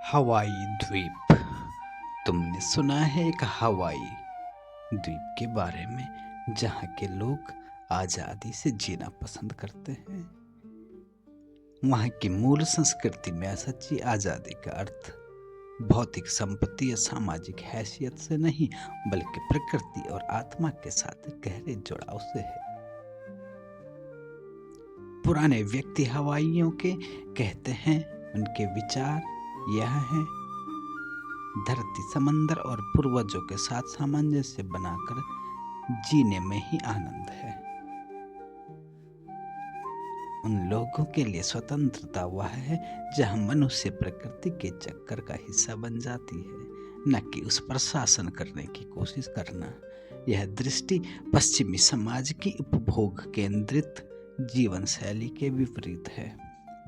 हवाई द्वीप। तुमने सुना है एक हवाई द्वीप के बारे में जहाँ के लोग आजादी से जीना पसंद करते हैं। वहाँ की मूल संस्कृति में सच्ची आजादी का अर्थ भौतिक संपत्ति या सामाजिक हैसियत से नहीं, बल्कि प्रकृति और आत्मा के साथ गहरे जुड़ाव से है। पुराने व्यक्ति हवाइयों के कहते हैं, उनके विचार यह है, धरती, समंदर और पूर्वजों के साथ सामंजस्य बनाकर जीने में ही आनंद है। उन लोगों के लिए स्वतंत्रता वह है जहां मनुष्य प्रकृति के चक्कर का हिस्सा बन जाती है, न कि उस पर शासन करने की कोशिश करना। यह दृष्टि पश्चिमी समाज की उपभोग केंद्रित जीवन शैली के विपरीत है,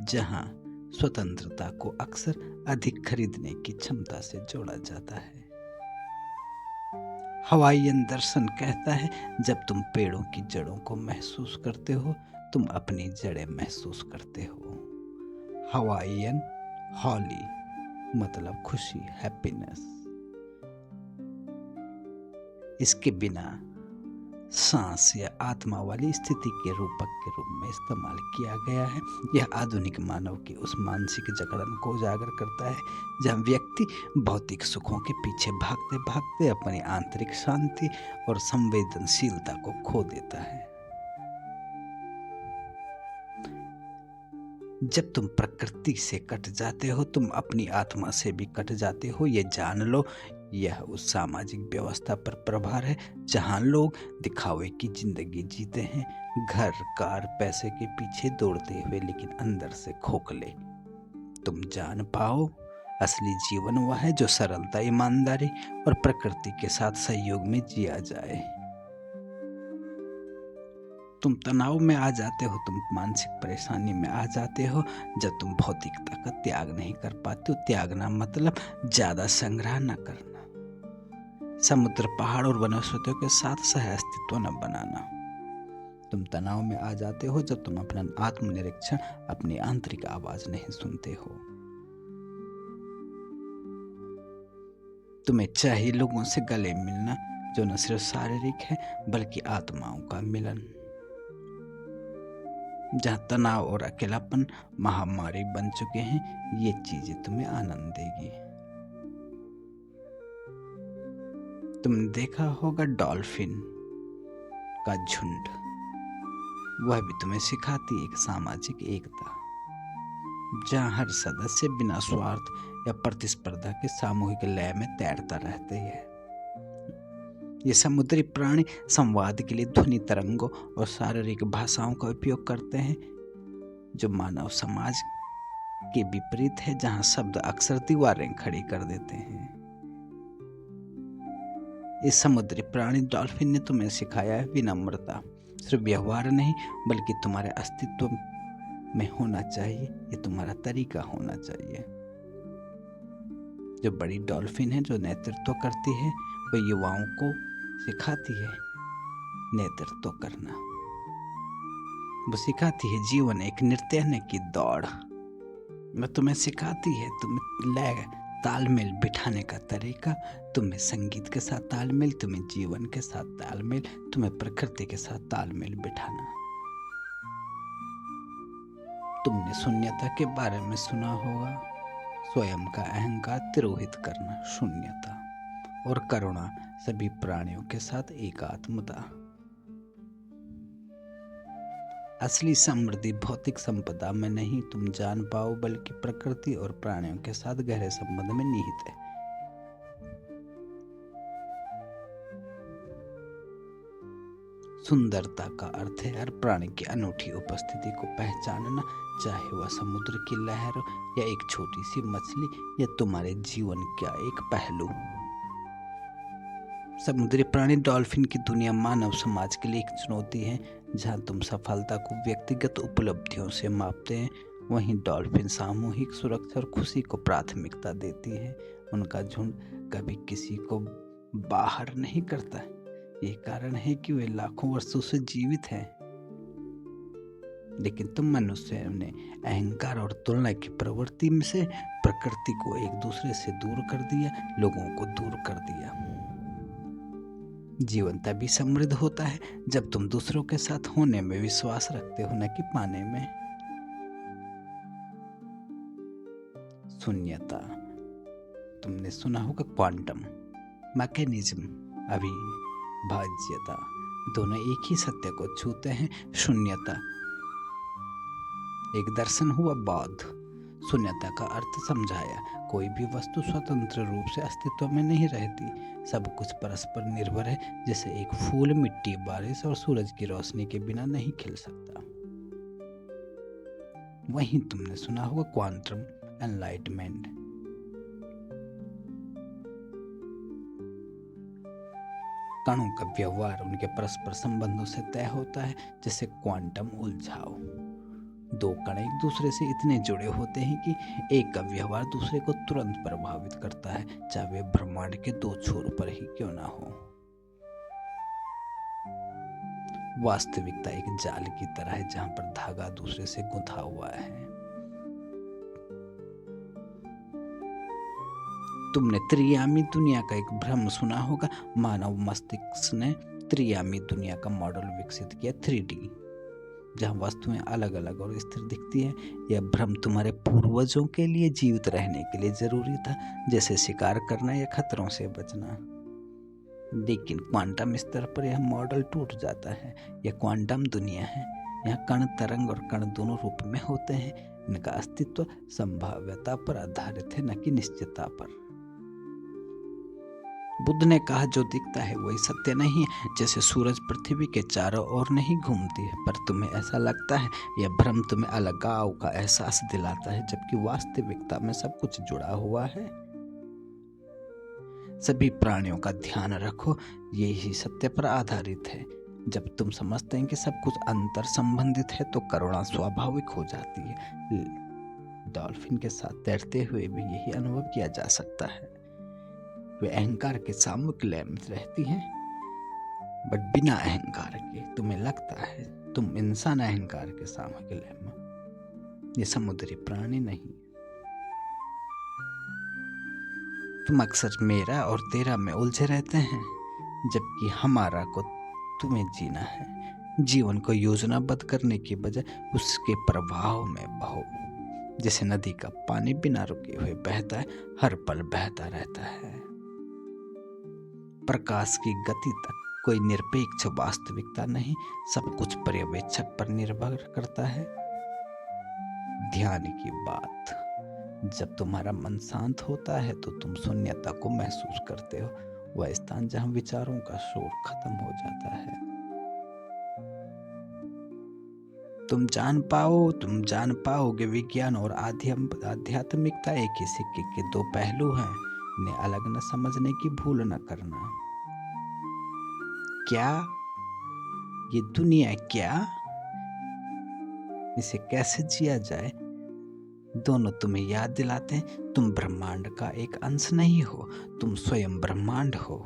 जहां स्वतंत्रता को अक्सर अधिक खरीदने की क्षमता से जोड़ा जाता है। हवाईयन दर्शन कहता है, जब तुम पेड़ों की जड़ों को महसूस करते हो, तुम अपनी जड़ें महसूस करते हो। हवाईयन हॉली मतलब खुशी, हैप्पीनेस। इसके बिना सांस या आत्मा वाली स्थिति के रूपक के रूप में इस्तेमाल किया गया है। यह आधुनिक मानव की उस मानसिक जकड़न को उजागर करता है जहां व्यक्ति भौतिक सुखों के पीछे भागते भागते अपनी आंतरिक शांति और संवेदनशीलता को खो देता है। जब तुम प्रकृति से कट जाते हो, तुम अपनी आत्मा से भी कट जाते हो। ये जान लो, यह उस सामाजिक व्यवस्था पर प्रभार है जहां लोग दिखावे की जिंदगी जीते हैं, घर, कार, पैसे के पीछे दौड़ते हुए, लेकिन अंदर से खोखले। तुम जान पाओ, असली जीवन वह है जो सरलता, ईमानदारी और प्रकृति के साथ सहयोग में जिया जाए। तुम तनाव में आ जाते हो, तुम मानसिक परेशानी में आ जाते हो जब तुम भौतिकता का त्याग नहीं कर पाते हो। त्यागना मतलब ज्यादा संग्रह न करना, समुद्र, पहाड़ और वनस्पतियों के साथ सह अस्तित्व न बनाना। तुम तनाव में आ जाते हो जब तुम अपना आत्मनिरीक्षण, अपनी आंतरिक आवाज नहीं सुनते हो। तुम्हें चाहिए लोगों से गले मिलना, जो न सिर्फ शारीरिक है बल्कि आत्माओं का मिलन। जहां तनाव और अकेलापन महामारी बन चुके हैं, ये चीजें तुम्हें आनंद देगी। तुमने देखा होगा डॉल्फिन का झुंड, वह भी तुम्हें सिखाती है एक सामाजिक एकता, जहां हर सदस्य बिना स्वार्थ या प्रतिस्पर्धा के सामूहिक लय में तैरता रहते हैं। ये समुद्री प्राणी संवाद के लिए ध्वनि तरंगों और शारीरिक भाषाओं का उपयोग करते हैं, जो मानव समाज के विपरीत है, जहां शब्द अक्सर दीवारें खड़ी कर देते हैं। इस समुद्री प्राणी डॉल्फिन ने तुम्हें सिखाया है विनम्रता, सिर्फ व्यवहार नहीं बल्कि तुम्हारे अस्तित्व में होना चाहिए। ये तुम्हारा तरीका होना चाहिए। जो बड़ी डॉल्फिन है, जो नेतृत्व करती है, वो युवाओं को सिखाती है नेतृत्व करना। वो सिखाती है जीवन एक नृत्य है, न कि दौड़। वो तुम्हें सिखाती है तुम्हें लय, तालमेल बिठाने का तरीका, तुम्हें संगीत के साथ तालमेल, तुम्हें जीवन के साथ तालमेल, तुम्हें प्रकृति के साथ तालमेल बिठाना। तुमने शून्यता के बारे में सुना होगा, स्वयं का अहंकार तिरोहित करना, शून्यता और करुणा, सभी प्राणियों के साथ एकात्मता। असली समृद्धि भौतिक संपदा में नहीं, तुम जान पाओ, बल्कि प्रकृति और प्राणियों के साथ गहरे संबंध में निहित है। सुंदरता का अर्थ है हर प्राणी की अनूठी उपस्थिति को पहचानना, चाहे वह समुद्र की लहर या एक छोटी सी मछली या तुम्हारे जीवन का एक पहलू। समुद्री प्राणी डॉल्फिन की दुनिया मानव समाज के लिए एक चुनौती है। जहां तुम सफलता को व्यक्तिगत उपलब्धियों से मापते हैं, वहीं डॉल्फिन सामूहिक सुरक्षा और खुशी को प्राथमिकता देती है। उनका झुंड कभी किसी को बाहर नहीं करता। ये कारण है कि वे लाखों वर्षों से जीवित हैं। लेकिन तुम मनुष्य ने अहंकार और तुलना की प्रवृत्ति में से प्रकृति को एक दूसरे से दूर कर दिया, लोगों को दूर कर दिया। जीवन तभी समृद्ध होता है जब तुम दूसरों के साथ होने में विश्वास रखते हो, न कि पाने में। शून्यता, तुमने सुना होगा क्वांटम मैकेनिज्म, अविभाज्यता, दोनों एक ही सत्य को छूते हैं। शून्यता एक दर्शन हुआ बौद्ध। शून्यता का अर्थ समझाया, कोई भी वस्तु स्वतंत्र रूप से अस्तित्व में नहीं रहती, सब कुछ परस्पर निर्भर है। जैसे एक फूल मिट्टी, बारिश और सूरज की रोशनी के बिना नहीं खिल सकता। वहीं तुमने सुना होगा क्वांटम एनलाइटमेंट। कणों का व्यवहार उनके परस्पर संबंधों से तय होता है, जैसे क्वांटम उलझाव। दो कण एक दूसरे से इतने जुड़े होते हैं कि एक का व्यवहार दूसरे को तुरंत प्रभावित करता है, चाहे वे ब्रह्मांड के दो छोर पर ही क्यों ना हो। वास्तविकता एक जाल की तरह है जहां पर धागा दूसरे से गुंथा हुआ है। तुमने त्रियामी दुनिया का एक भ्रम सुना होगा। मानव मस्तिष्क ने त्रियामी दुनिया का मॉडल विकसित किया, 3D, जहां वस्तुएं अलग अलग और स्थिर दिखती हैं। यह भ्रम तुम्हारे पूर्वजों के लिए जीवित रहने के लिए जरूरी था, जैसे शिकार करना या खतरों से बचना। लेकिन क्वांटम स्तर पर यह मॉडल टूट जाता है। यह क्वांटम दुनिया है। यहाँ कण, तरंग और कण दोनों रूप में होते हैं। इनका अस्तित्व संभाव्यता पर आधारित है, न कि निश्चितता पर। बुद्ध ने कहा, जो दिखता है वही सत्य नहीं है। जैसे सूरज पृथ्वी के चारों ओर नहीं घूमती है, पर तुम्हें ऐसा लगता है। यह भ्रम तुम्हें अलगाव का एहसास दिलाता है, जबकि वास्तविकता में सब कुछ जुड़ा हुआ है। सभी प्राणियों का ध्यान रखो, यही सत्य पर आधारित है। जब तुम समझते हैं कि सब कुछ अंतर संबंधित है, तो करुणा स्वाभाविक हो जाती है। डॉल्फिन के साथ तैरते हुए भी यही अनुभव किया जा सकता है। वे अहंकार के सामूहिक लय में रहती हैं, बट बिना अहंकार के। तुम्हें लगता है तुम इंसान अहंकार के सामूहिक लय में, ये समुद्री प्राणी नहीं। तुम अक्सर मेरा और तेरा में उलझे रहते हैं, जबकि हमारा को तुम्हें जीना है। जीवन को योजनाबद्ध करने की बजाय उसके प्रवाह में बहो। जैसे नदी का पानी बिना रुके हुए बहता है, हर पल बहता रहता है। प्रकाश की गति तक कोई निरपेक्ष वास्तविकता नहीं, सब कुछ पर्यवेक्षक पर निर्भर करता है। ध्यान की बात, जब तुम्हारा मन शांत होता है तो तुम शून्यता को महसूस करते हो, वह स्थान जहां विचारों का शोर खत्म हो जाता है। तुम जान पाओगे विज्ञान और आध्यात्मिकता एक ही सिक्के के दो पहलू हैं। इन्हें अलग न समझने की भूल न करना। क्या ये दुनिया, क्या इसे कैसे जिया जाए, दोनों तुम्हें याद दिलाते हैं तुम ब्रह्मांड का एक अंश नहीं हो, तुम स्वयं ब्रह्मांड हो।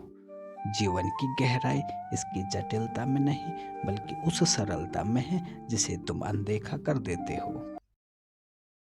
जीवन की गहराई इसकी जटिलता में नहीं, बल्कि उस सरलता में है जिसे तुम अनदेखा कर देते हो।